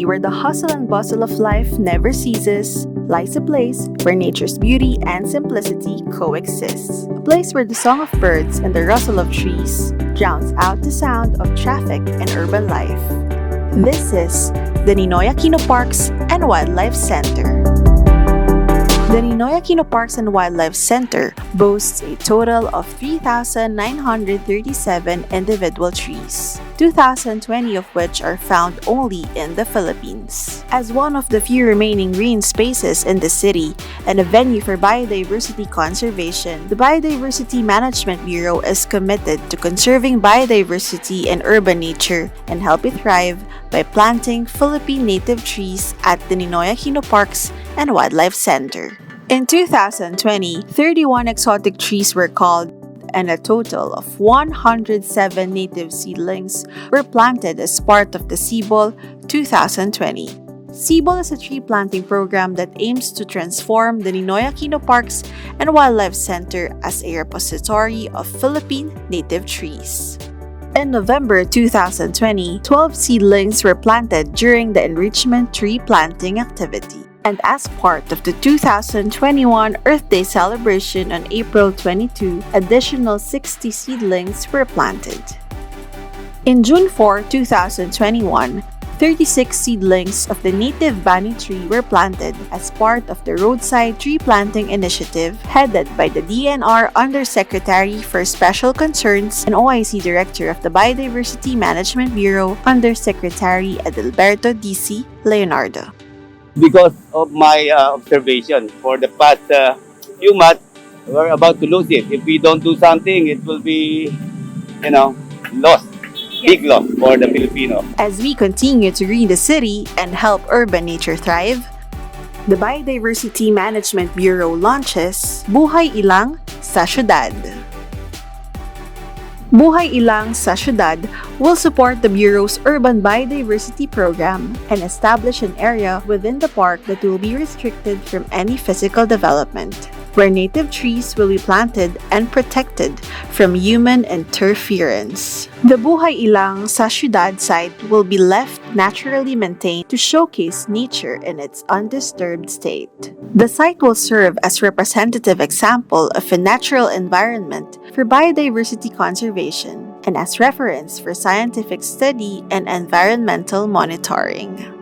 where the hustle and bustle of life never ceases, lies a place where nature's beauty and simplicity coexist. A place where the song of birds and the rustle of trees drowns out the sound of traffic and urban life. This is the Ninoy Aquino Parks and Wildlife Center. The Ninoy Aquino Parks and Wildlife Center boasts a total of 3,937 individual trees, 2,020 of which are found only in the Philippines. As one of the few remaining green spaces in the city and a venue for biodiversity conservation, the Biodiversity Management Bureau is committed to conserving biodiversity and urban nature and help it thrive by planting Philippine native trees at the Ninoy Aquino Parks and Wildlife Center. In 2020, 31 exotic trees were culled and a total of 107 native seedlings were planted as part of the Sibol 2020. Sibol is a tree planting program that aims to transform the Ninoy Aquino Parks and Wildlife Center as a repository of Philippine native trees. In November 2020, 12 seedlings were planted during the enrichment tree planting activity. And as part of the 2021 Earth Day celebration on April 22, additional 60 seedlings were planted. In June 4, 2021, 36 seedlings of the native bani tree were planted as part of the roadside tree planting initiative headed by the DENR Undersecretary for Special Concerns and OIC Director of the Biodiversity Management Bureau, Undersecretary Edilberto DC Leonardo. Because of my observation for the past few months, we're about to lose it. If we don't do something, it will be, lost. Big loss for the Filipino. As we continue to green the city and help urban nature thrive, the Biodiversity Management Bureau launches Buhay-Ilang sa Siyudad. Buhay-Ilang sa Siyudad will support the Bureau's urban biodiversity program and establish an area within the park that will be restricted from any physical development, where native trees will be planted and protected from human interference. The Buhay-Ilang sa Siyudad site will be left naturally maintained to showcase nature in its undisturbed state. The site will serve as representative example of a natural environment for biodiversity conservation and as reference for scientific study and environmental monitoring.